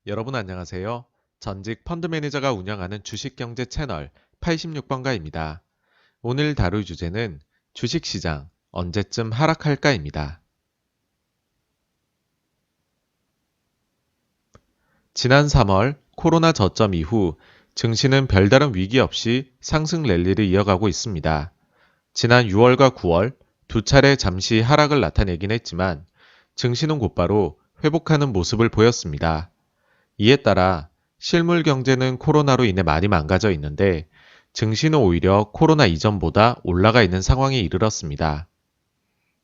여러분 안녕하세요. 전직 펀드 매니저가 운영하는 주식경제 채널 86번가입니다. 오늘 다룰 주제는 주식시장 언제쯤 하락할까입니다. 지난 3월 코로나 저점 이후 증시는 별다른 위기 없이 상승 랠리를 이어가고 있습니다. 지난 6월과 9월 두 차례 잠시 하락을 나타내긴 했지만 증시는 곧바로 회복하는 모습을 보였습니다. 이에 따라 실물 경제는 코로나로 인해 많이 망가져 있는데 증시는 오히려 코로나 이전보다 올라가 있는 상황에 이르렀습니다.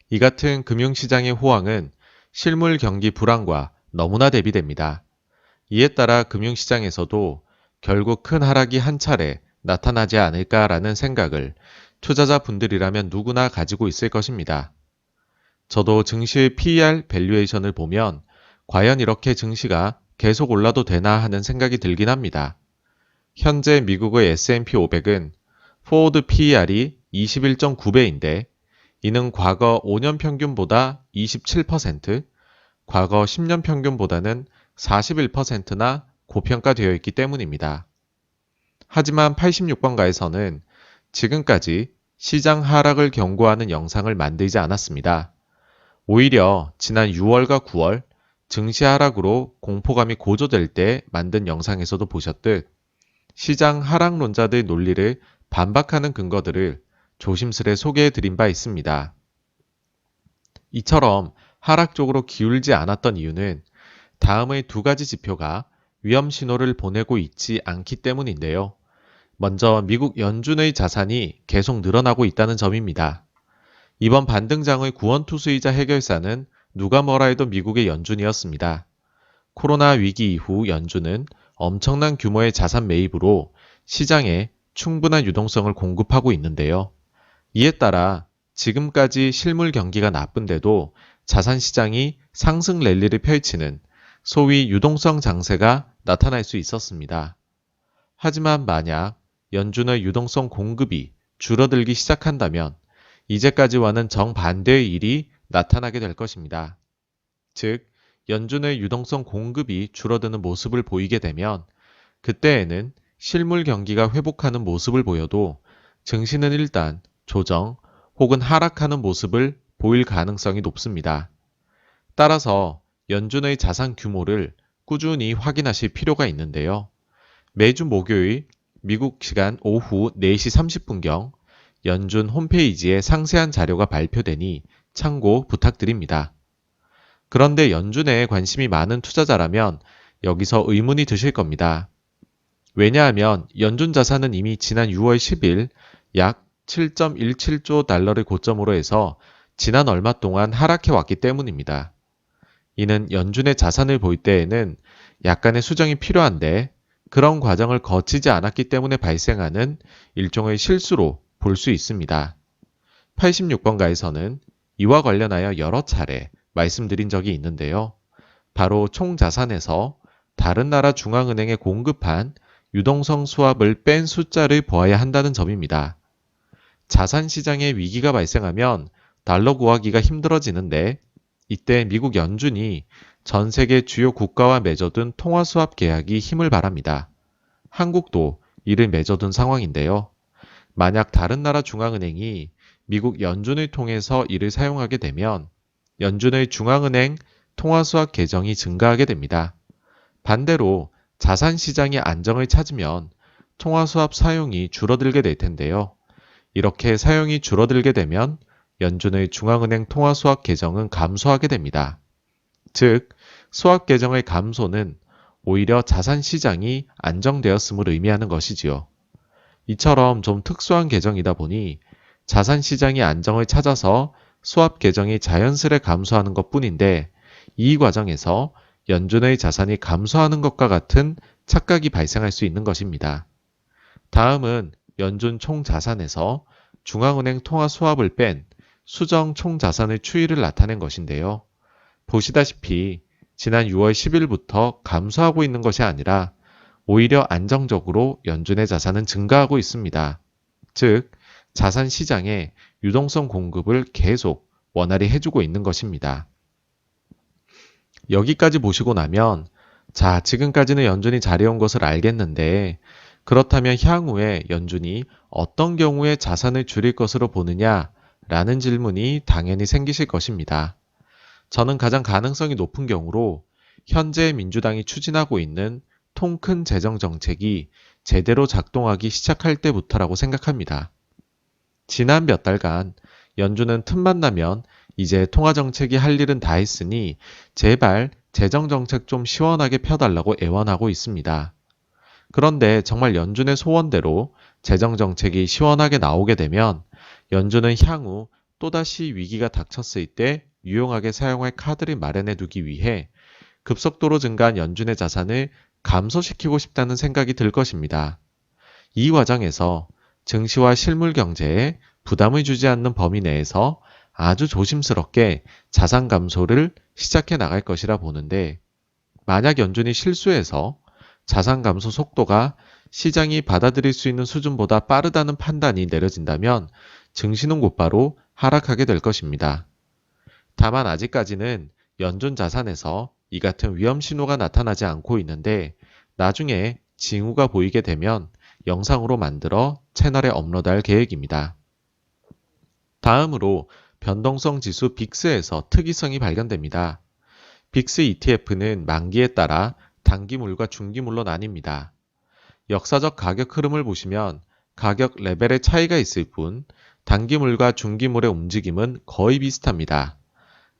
이 같은 금융시장의 호황은 실물 경기 불황과 너무나 대비됩니다. 이에 따라 금융시장에서도 결국 큰 하락이 한 차례 나타나지 않을까라는 생각을 투자자분들이라면 누구나 가지고 있을 것입니다. 저도 증시의 PER 밸류에이션을 보면 과연 이렇게 증시가 계속 올라도 되나 하는 생각이 들긴 합니다. 현재 미국의 S&P 500은 포워드 PER이 21.9배인데 이는 과거 5년 평균보다 27%, 과거 10년 평균보다는 41%나 고평가되어 있기 때문입니다. 하지만 86번가에서는 지금까지 시장 하락을 경고하는 영상을 만들지 않았습니다. 오히려 지난 6월과 9월 증시 하락으로 공포감이 고조될 때 만든 영상에서도 보셨듯 시장 하락론자들의 논리를 반박하는 근거들을 조심스레 소개해 드린 바 있습니다. 이처럼 하락 쪽으로 기울지 않았던 이유는 다음의 두 가지 지표가 위험 신호를 보내고 있지 않기 때문인데요. 먼저 미국 연준의 자산이 계속 늘어나고 있다는 점입니다. 이번 반등장의 구원투수이자 해결사는 누가 뭐라 해도 미국의 연준이었습니다. 코로나 위기 이후 연준은 엄청난 규모의 자산 매입으로 시장에 충분한 유동성을 공급하고 있는데요. 이에 따라 지금까지 실물 경기가 나쁜데도 자산 시장이 상승 랠리를 펼치는 소위 유동성 장세가 나타날 수 있었습니다. 하지만 만약 연준의 유동성 공급이 줄어들기 시작한다면 이제까지와는 정반대의 일이 나타나게 될 것입니다. 즉, 연준의 유동성 공급이 줄어드는 모습을 보이게 되면 그때에는 실물 경기가 회복하는 모습을 보여도 증시는 일단 조정 혹은 하락하는 모습을 보일 가능성이 높습니다. 따라서 연준의 자산 규모를 꾸준히 확인하실 필요가 있는데요. 매주 목요일 미국 시간 오후 4시 30분경 연준 홈페이지에 상세한 자료가 발표되니 참고 부탁드립니다. 그런데 연준에 관심이 많은 투자자라면 여기서 의문이 드실 겁니다. 왜냐하면 연준 자산은 이미 지난 6월 10일 약 7.17조 달러를 고점으로 해서 지난 얼마 동안 하락해 왔기 때문입니다. 이는 연준의 자산을 볼 때에는 약간의 수정이 필요한데 그런 과정을 거치지 않았기 때문에 발생하는 일종의 실수로 볼 수 있습니다. 86번가에서는 이와 관련하여 여러 차례 말씀드린 적이 있는데요. 바로 총자산에서 다른 나라 중앙은행에 공급한 유동성 수합을 뺀 숫자를 보아야 한다는 점입니다. 자산 시장에 위기가 발생하면 달러 구하기가 힘들어지는데 이때 미국 연준이 전 세계 주요 국가와 맺어둔 통화 수합 계약이 힘을 발합니다. 한국도 이를 맺어둔 상황인데요. 만약 다른 나라 중앙은행이 미국 연준을 통해서 이를 사용하게 되면 연준의 중앙은행 통화수합 계정이 증가하게 됩니다. 반대로 자산 시장이 안정을 찾으면 통화수합 사용이 줄어들게 될 텐데요. 이렇게 사용이 줄어들게 되면 연준의 중앙은행 통화수합 계정은 감소하게 됩니다. 즉, 수합 계정의 감소는 오히려 자산 시장이 안정되었음을 의미하는 것이지요. 이처럼 좀 특수한 계정이다 보니 자산 시장이 안정을 찾아서 수합 계정이 자연스레 감소하는 것 뿐인데 이 과정에서 연준의 자산이 감소하는 것과 같은 착각이 발생할 수 있는 것입니다. 다음은 연준 총자산에서 중앙은행 통화 수합을 뺀 수정 총자산의 추이를 나타낸 것인데요. 보시다시피 지난 6월 10일부터 감소하고 있는 것이 아니라 오히려 안정적으로 연준의 자산은 증가하고 있습니다. 즉, 자산 시장에 유동성 공급을 계속 원활히 해주고 있는 것입니다. 여기까지 보시고 나면 자, 지금까지는 연준이 잘해온 것을 알겠는데, 그렇다면 향후에 연준이 어떤 경우에 자산을 줄일 것으로 보느냐? 라는 질문이 당연히 생기실 것입니다. 저는 가장 가능성이 높은 경우로 현재 민주당이 추진하고 있는 통 큰 재정 정책이 제대로 작동하기 시작할 때부터라고 생각합니다. 지난 몇 달간 연준은 틈만 나면 이제 통화 정책이 할 일은 다 했으니 제발 재정 정책 좀 시원하게 펴달라고 애원하고 있습니다. 그런데 정말 연준의 소원대로 재정 정책이 시원하게 나오게 되면 연준은 향후 또다시 위기가 닥쳤을 때 유용하게 사용할 카드를 마련해 두기 위해 급속도로 증가한 연준의 자산을 감소시키고 싶다는 생각이 들 것입니다. 이 과정에서 증시와 실물 경제에 부담을 주지 않는 범위 내에서 아주 조심스럽게 자산 감소를 시작해 나갈 것이라 보는데, 만약 연준이 실수해서 자산 감소 속도가 시장이 받아들일 수 있는 수준보다 빠르다는 판단이 내려진다면 증시는 곧바로 하락하게 될 것입니다. 다만 아직까지는 연준 자산에서 이 같은 위험 신호가 나타나지 않고 있는데, 나중에 징후가 보이게 되면 영상으로 만들어 채널에 업로드할 계획입니다. 다음으로 변동성 지수 빅스에서 특이성이 발견됩니다. 빅스 ETF는 만기에 따라 단기물과 중기물로 나뉩니다. 역사적 가격 흐름을 보시면 가격 레벨의 차이가 있을 뿐 단기물과 중기물의 움직임은 거의 비슷합니다.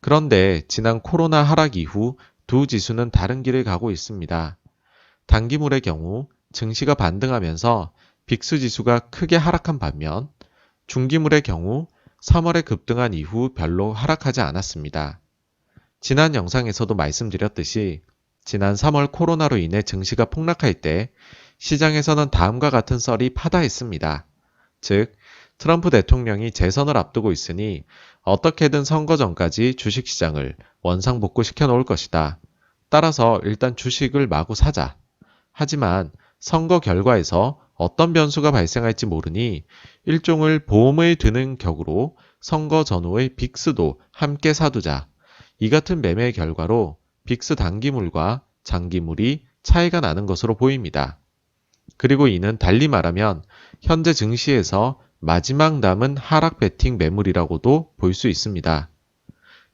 그런데 지난 코로나 하락 이후 두 지수는 다른 길을 가고 있습니다. 단기물의 경우 증시가 반등하면서 빅스 지수가 크게 하락한 반면 중기물의 경우 3월에 급등한 이후 별로 하락하지 않았습니다. 지난 영상에서도 말씀드렸듯이 지난 3월 코로나로 인해 증시가 폭락할 때 시장에서는 다음과 같은 썰이 파다했습니다. 즉, 트럼프 대통령이 재선을 앞두고 있으니 어떻게든 선거 전까지 주식시장을 원상복구시켜 놓을 것이다. 따라서 일단 주식을 마구 사자. 하지만 선거 결과에서 어떤 변수가 발생할지 모르니 일종의 보험을 드는 격으로 선거 전후의 빅스도 함께 사두자. 이 같은 매매의 결과로 빅스 단기물과 장기물이 차이가 나는 것으로 보입니다. 그리고 이는 달리 말하면 현재 증시에서 마지막 남은 하락 베팅 매물이라고도 볼 수 있습니다.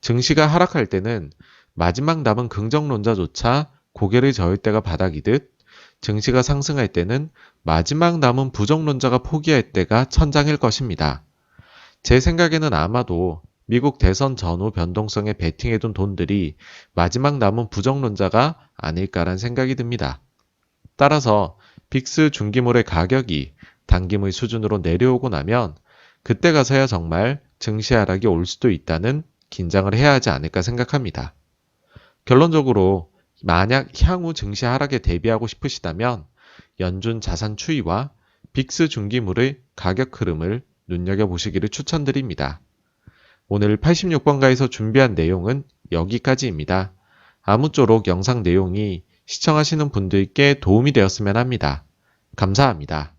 증시가 하락할 때는 마지막 남은 긍정론자조차 고개를 저을 때가 바닥이듯, 증시가 상승할 때는 마지막 남은 부정론자가 포기할 때가 천장일 것입니다. 제 생각에는 아마도 미국 대선 전후 변동성에 베팅해둔 돈들이 마지막 남은 부정론자가 아닐까란 생각이 듭니다. 따라서 빅스 중기물의 가격이 단기물 수준으로 내려오고 나면 그때 가서야 정말 증시 하락이 올 수도 있다는 긴장을 해야 하지 않을까 생각합니다. 결론적으로 만약 향후 증시 하락에 대비하고 싶으시다면 연준 자산 추이와 빅스 중기물의 가격 흐름을 눈여겨보시기를 추천드립니다. 오늘 86번가에서 준비한 내용은 여기까지입니다. 아무쪼록 영상 내용이 시청하시는 분들께 도움이 되었으면 합니다. 감사합니다.